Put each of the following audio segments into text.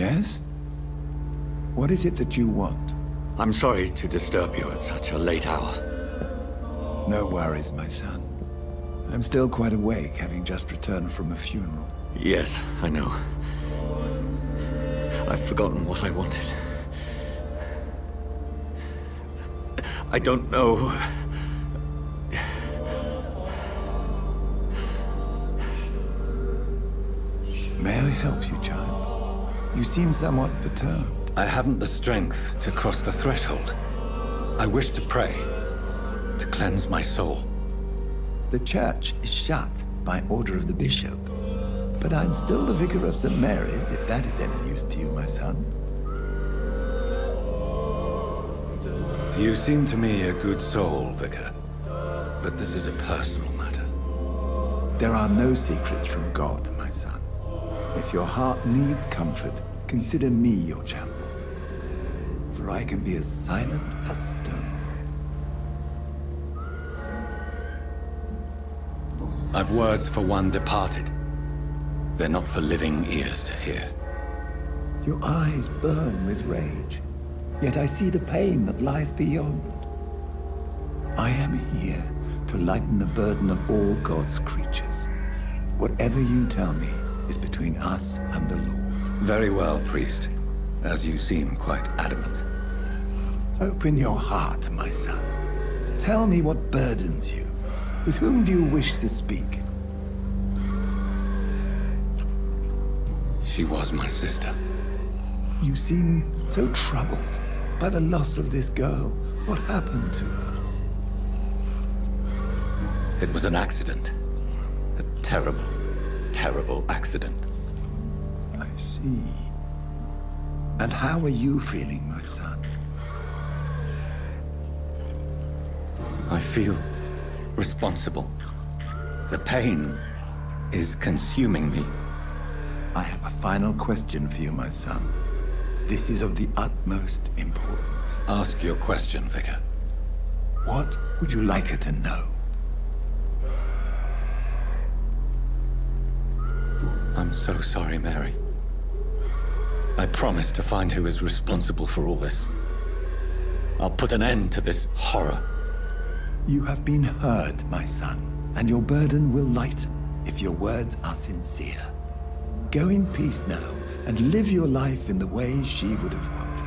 Yes? What is it that you want? I'm sorry to disturb you at such a late hour. No worries, my son. I'm still quite awake, having just returned from a funeral. Yes, I know. I've forgotten what I wanted. I don't know. May I help you, child? You seem somewhat perturbed. I haven't the strength to cross the threshold. I wish to pray, to cleanse my soul. The church is shut by order of the bishop. But I'm still the vicar of St. Mary's, if that is any use to you, my son. You seem to me a good soul, Vicar. But this is a personal matter. There are no secrets from God, my son. If your heart needs comfort, consider me your channel. For I can be as silent as stone. I've words for one departed. They're not for living ears to hear. Your eyes burn with rage, yet I see the pain that lies beyond. I am here to lighten the burden of all God's creatures. Whatever you tell me is between us and the Lord. Very well, priest, as you seem quite adamant. Open your heart, my son. Tell me what burdens you. With whom do you wish to speak? She was my sister. You seem so troubled by the loss of this girl. What happened to her? It was an accident. A terrible, terrible accident. I see. And how are you feeling, my son? I feel responsible. The pain is consuming me. I have a final question for you, my son. This is of the utmost importance. Ask your question, Vicar. What would you like her to know? I'm so sorry, Mary. I promise to find who is responsible for all this. I'll put an end to this horror. You have been heard, my son, and your burden will lighten if your words are sincere. Go in peace now, and live your life in the way she would have wanted.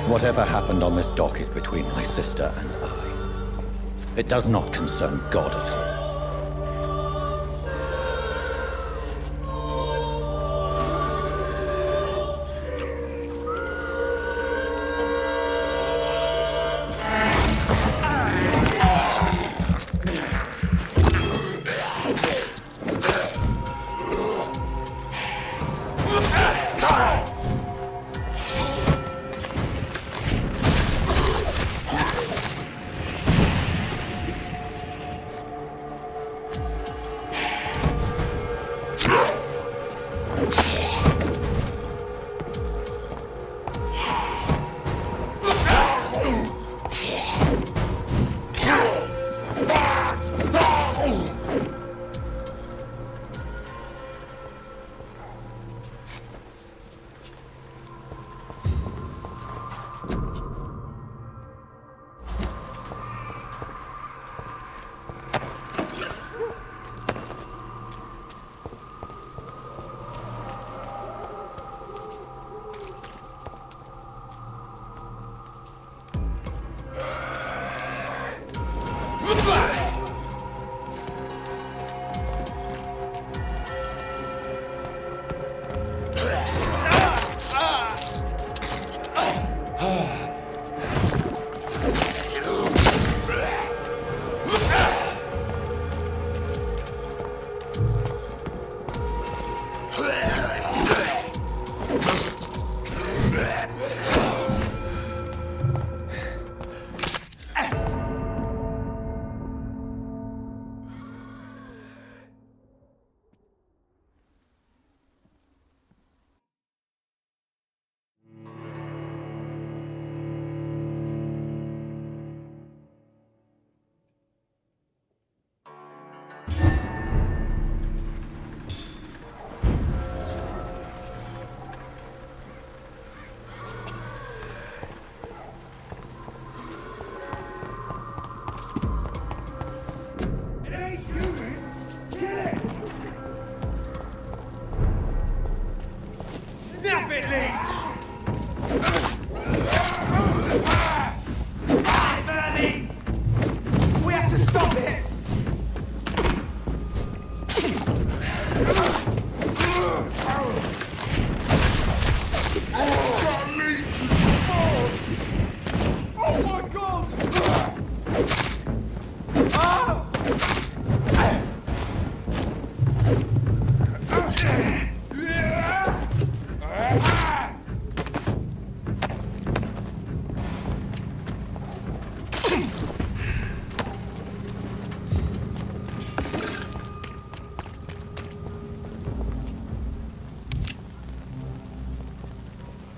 Whatever happened on this dock is between my sister and I. It does not concern God at all.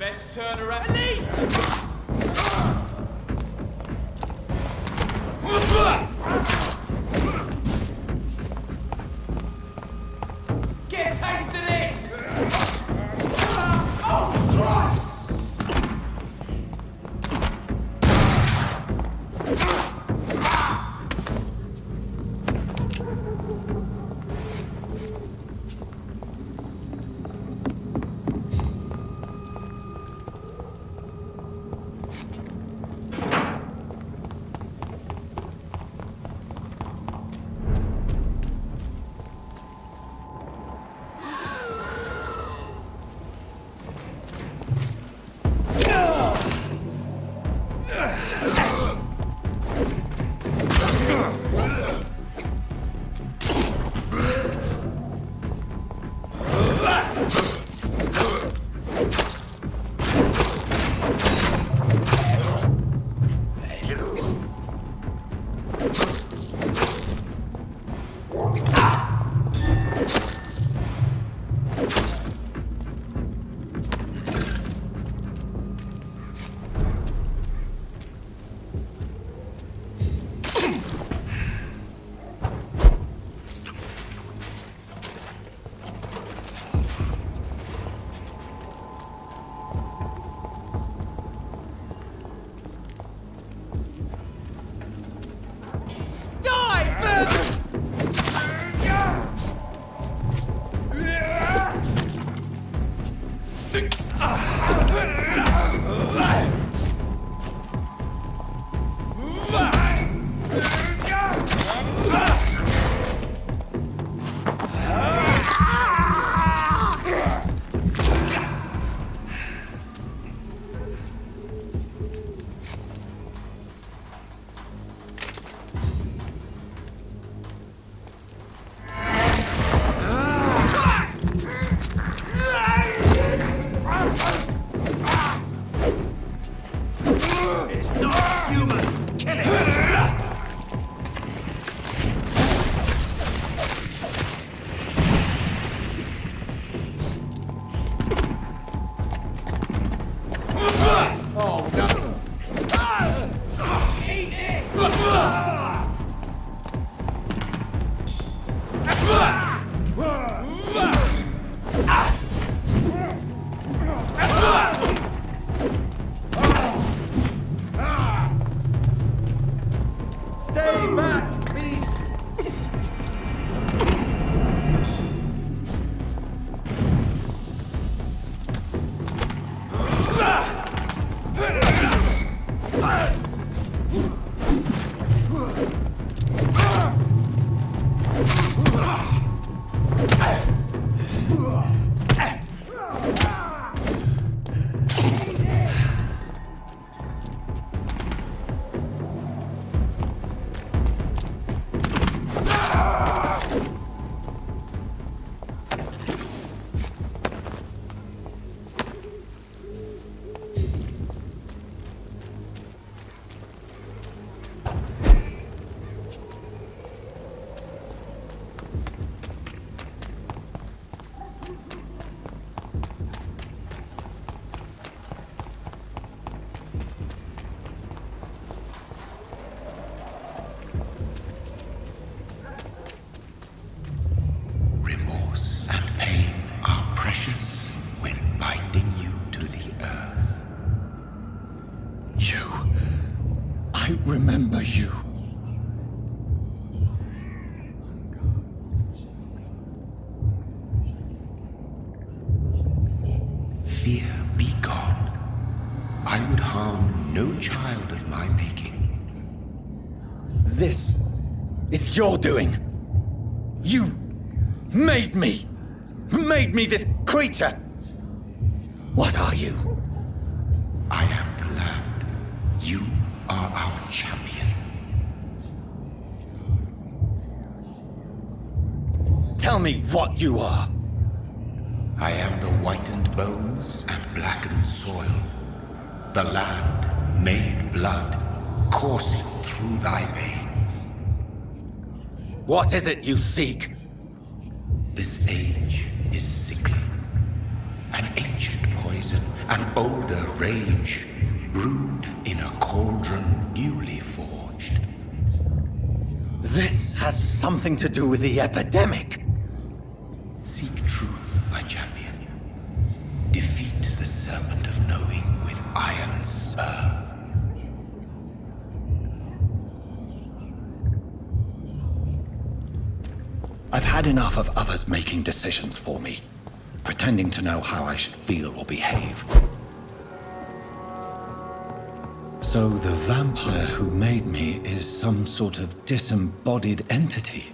Best turn around. Elite! Get a taste of this! Oh, Christ! Stay back, beast! Remorse and pain are precious when binding you to the earth. I remember you. Fear be gone. I would harm no child of my making. This is your doing. You made me this creature. What are you? I am the land. You are our champion. Tell me what you are. I am the whitened bones and blackened soil. The land made blood coursing through thy veins. What is it you seek? This age is sickly. An ancient poison poison and older rage, brewed in a cauldron newly forged. This has something to do with the epidemic. Seek truth, my champion. Defeat the serpent of knowing with iron spur. I've had enough of others making decisions for me, pretending to know how I should feel or behave. So the vampire who made me is some sort of disembodied entity?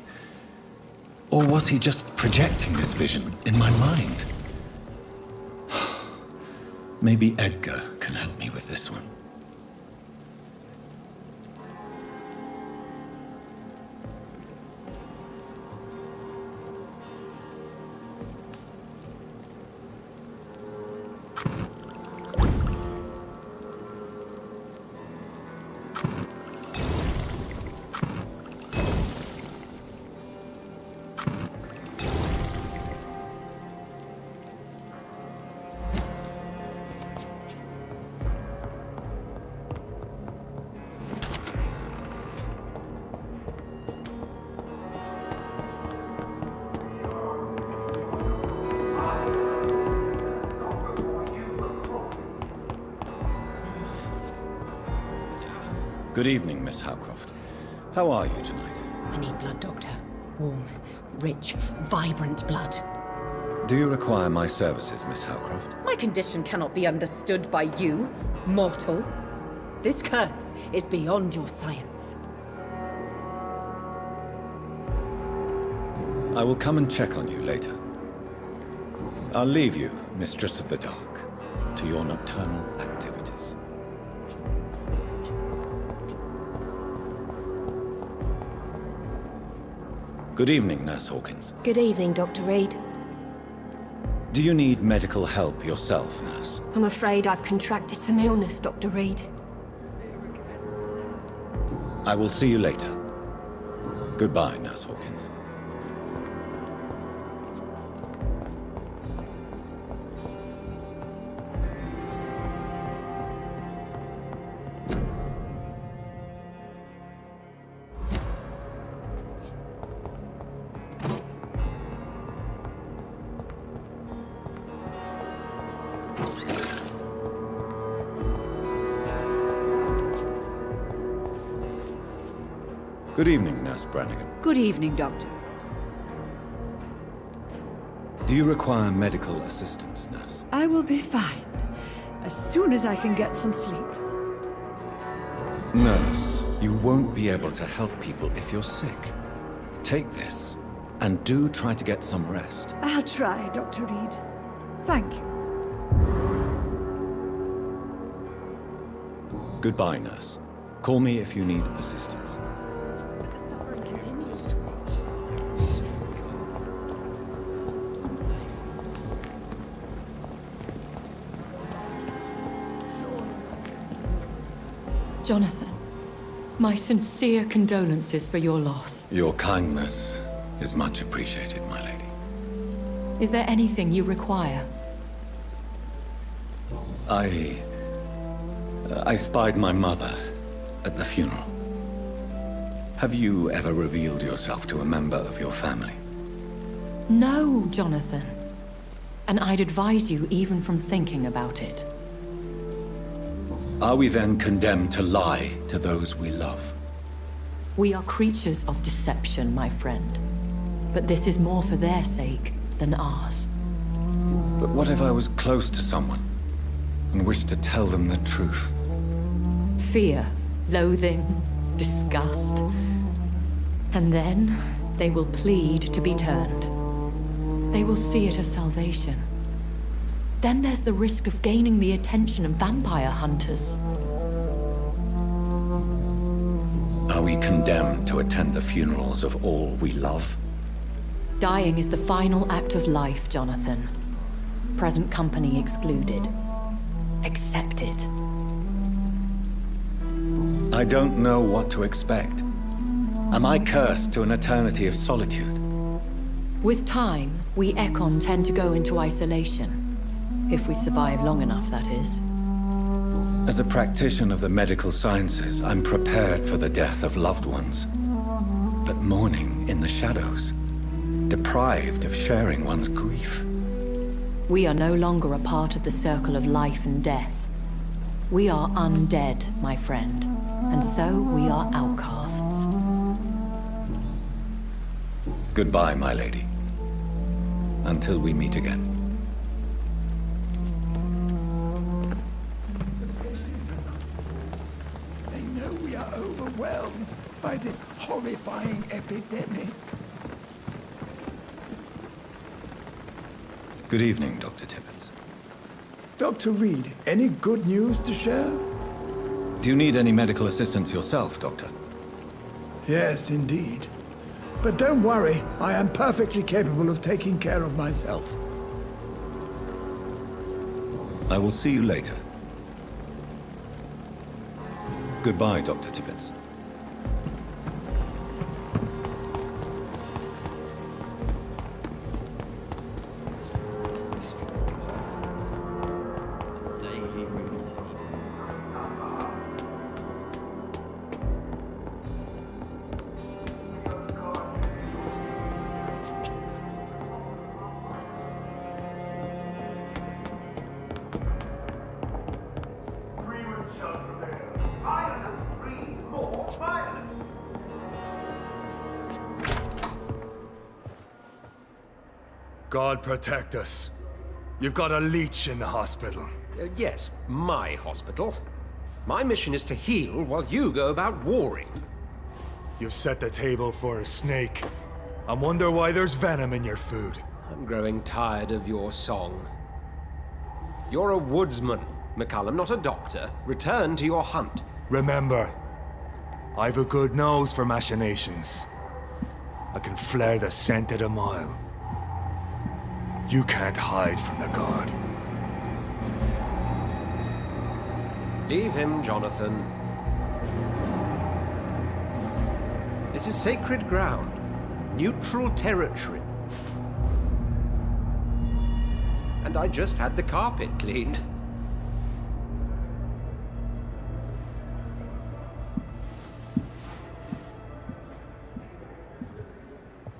Or was he just projecting this vision in my mind? Maybe Edgar can help me with this one. Good evening, Miss Howcroft. How are you tonight? I need blood, Doctor. Warm, rich, vibrant blood. Do you require my services, Miss Howcroft? My condition cannot be understood by you, mortal. This curse is beyond your science. I will come and check on you later. I'll leave you, Mistress of the Dark, to your nocturnal activities. Good evening, Nurse Hawkins. Good evening, Dr. Reed. Do you need medical help yourself, Nurse? I'm afraid I've contracted some illness, Dr. Reed. I will see you later. Goodbye, Nurse Hawkins. Good evening, Nurse Brannigan. Good evening, Doctor. Do you require medical assistance, Nurse? I will be fine, as soon as I can get some sleep. Nurse, you won't be able to help people if you're sick. Take this, and do try to get some rest. I'll try, Dr. Reed. Thank you. Goodbye, Nurse. Call me if you need assistance. But the suffering continues. Jonathan, my sincere condolences for your loss. Your kindness is much appreciated, my lady. Is there anything you require? I spied my mother at the funeral. Have you ever revealed yourself to a member of your family? No, Jonathan. And I'd advise you even from thinking about it. Are we then condemned to lie to those we love? We are creatures of deception, my friend. But this is more for their sake than ours. But what if I was close to someone and wished to tell them the truth? Fear, loathing, disgust. And then they will plead to be turned. They will see it as salvation. Then there's the risk of gaining the attention of vampire hunters. Are we condemned to attend the funerals of all we love? Dying is the final act of life, Jonathan. Present company excluded. Accepted. I don't know what to expect. Am I cursed to an eternity of solitude? With time, we Ekon tend to go into isolation. If we survive long enough, that is. As a practitioner of the medical sciences, I'm prepared for the death of loved ones. But mourning in the shadows, deprived of sharing one's grief. We are no longer a part of the circle of life and death. We are undead, my friend, and so we are outcasts. Goodbye, my lady. Until we meet again. They know we are overwhelmed by this horrifying epidemic. Good evening, Dr. Tibbets. Dr. Reed, any good news to share? Do you need any medical assistance yourself, Doctor? Yes, indeed. But don't worry, I am perfectly capable of taking care of myself. I will see you later. Goodbye, Dr. Tibbets. Daily routine. God protect us. You've got a leech in the hospital. Yes, my hospital. My mission is to heal while you go about warring. You've set the table for a snake. I wonder why there's venom in your food. I'm growing tired of your song. You're a woodsman, McCullum, not a doctor. Return to your hunt. Remember, I've a good nose for machinations. I can flare the scent at a mile. You can't hide from the God. Leave him, Jonathan. This is sacred ground. Neutral territory. And I just had the carpet cleaned.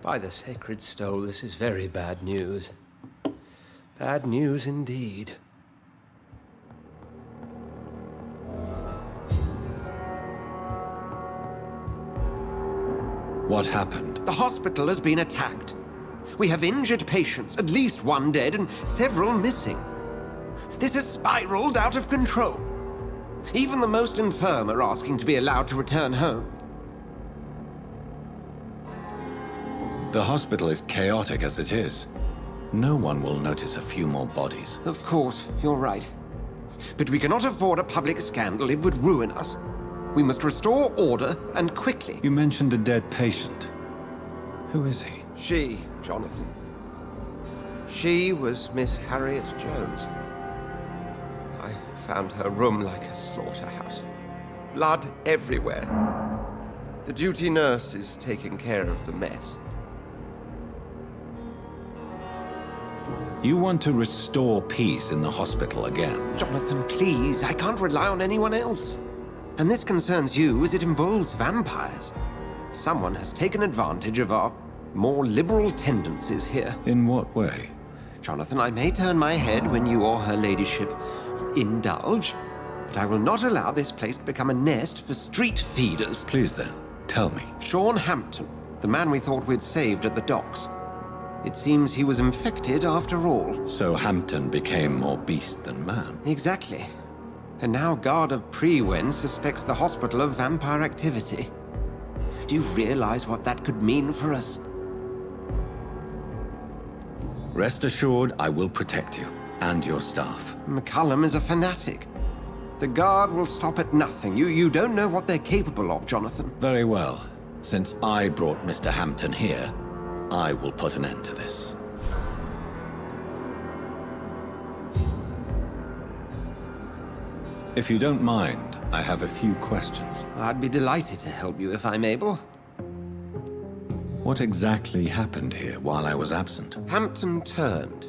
By the sacred stole, this is very bad news. Bad news indeed. What happened? The hospital has been attacked. We have injured patients, at least one dead and several missing. This has spiraled out of control. Even the most infirm are asking to be allowed to return home. The hospital is chaotic as it is. No one will notice a few more bodies. Of course, you're right. But we cannot afford a public scandal. It would ruin us. We must restore order, and quickly. You mentioned a dead patient. Who is he? She, Jonathan. She was Miss Harriet Jones. I found her room like a slaughterhouse. Blood everywhere. The duty nurse is taking care of the mess. You want to restore peace in the hospital again? Jonathan, please. I can't rely on anyone else. And this concerns you as it involves vampires. Someone has taken advantage of our more liberal tendencies here. In what way? Jonathan, I may turn my head when you or her ladyship indulge, but I will not allow this place to become a nest for street feeders. Please then, tell me. Sean Hampton, the man we thought we'd saved at the docks. It seems he was infected after all. So Hampton became more beast than man. Exactly. And now Guard of Prewen suspects the hospital of vampire activity. Do you realize what that could mean for us? Rest assured, I will protect you and your staff. McCullum is a fanatic. The Guard will stop at nothing. You don't know what they're capable of, Jonathan. Very well. Since I brought Mr. Hampton here, I will put an end to this. If you don't mind, I have a few questions. I'd be delighted to help you if I'm able. What exactly happened here while I was absent? Hampton turned.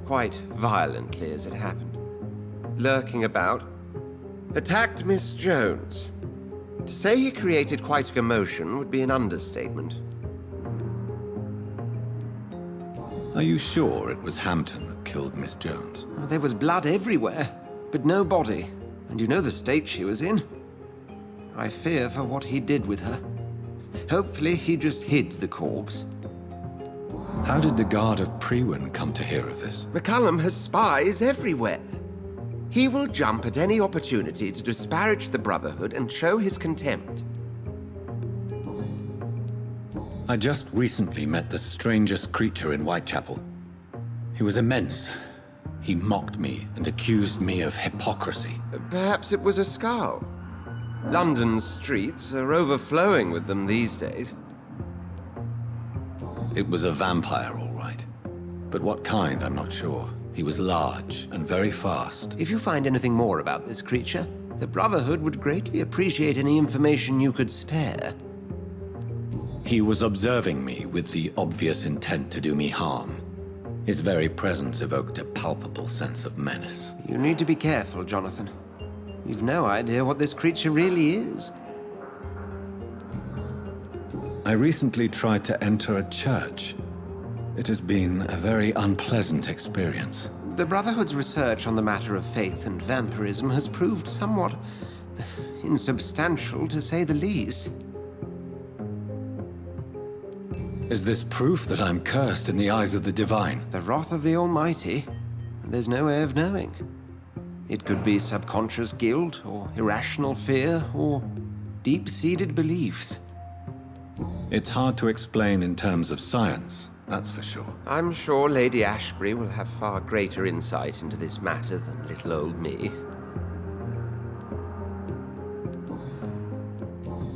quite violently as it happened. Lurking about, attacked Miss Jones. To say he created quite a commotion would be an understatement. Are you sure it was Hampton that killed Miss Jones? Oh, there was blood everywhere, but no body. And you know the state she was in. I fear for what he did with her. Hopefully he just hid the corpse. How did the Guard of Prewin come to hear of this? McCullum has spies everywhere. He will jump at any opportunity to disparage the Brotherhood and show his contempt. I just recently met the strangest creature in Whitechapel. He was immense. He mocked me and accused me of hypocrisy. Perhaps it was a skull. London's streets are overflowing with them these days. It was a vampire, all right. But what kind, I'm not sure. He was large and very fast. If you find anything more about this creature, the Brotherhood would greatly appreciate any information you could spare. He was observing me with the obvious intent to do me harm. His very presence evoked a palpable sense of menace. You need to be careful, Jonathan. You've no idea what this creature really is. I recently tried to enter a church. It has been a very unpleasant experience. The Brotherhood's research on the matter of faith and vampirism has proved somewhat insubstantial, to say the least. Is this proof that I'm cursed in the eyes of the divine? The wrath of the Almighty? There's no way of knowing. It could be subconscious guilt, or irrational fear, or deep-seated beliefs. It's hard to explain in terms of science, that's for sure. I'm sure Lady Ashbury will have far greater insight into this matter than little old me.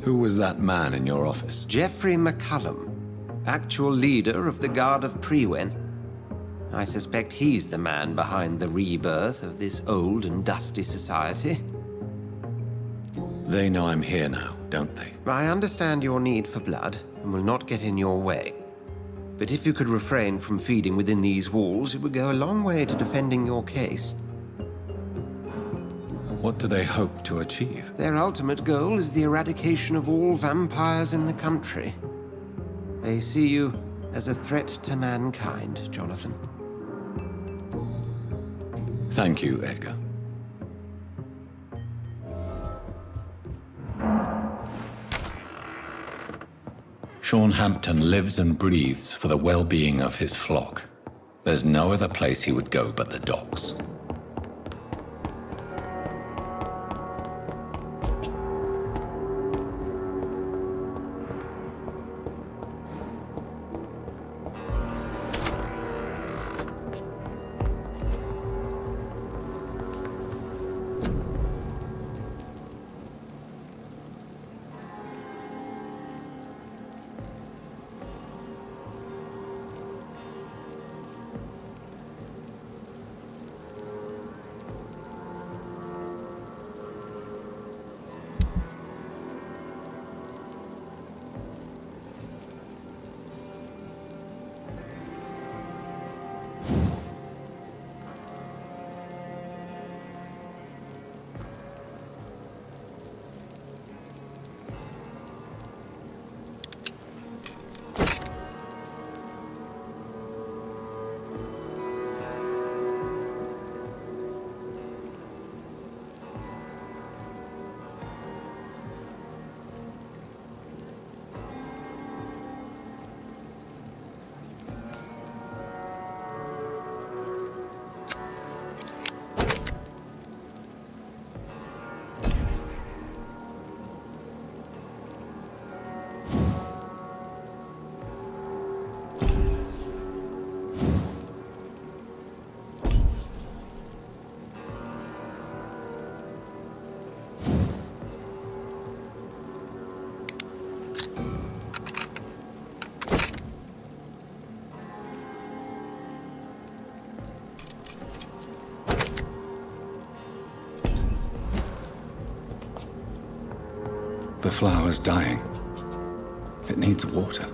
Who was that man in your office? Geoffrey McCullum, actual leader of the Guard of Prewin. I suspect he's the man behind the rebirth of this old and dusty society. They know I'm here now, don't they? I understand your need for blood and will not get in your way. But if you could refrain from feeding within these walls, it would go a long way to defending your case. What do they hope to achieve? Their ultimate goal is the eradication of all vampires in the country. They see you as a threat to mankind, Jonathan. Thank you, Edgar. Sean Hampton lives and breathes for the well-being of his flock. There's no other place he would go but the docks. The flower's dying. It needs water.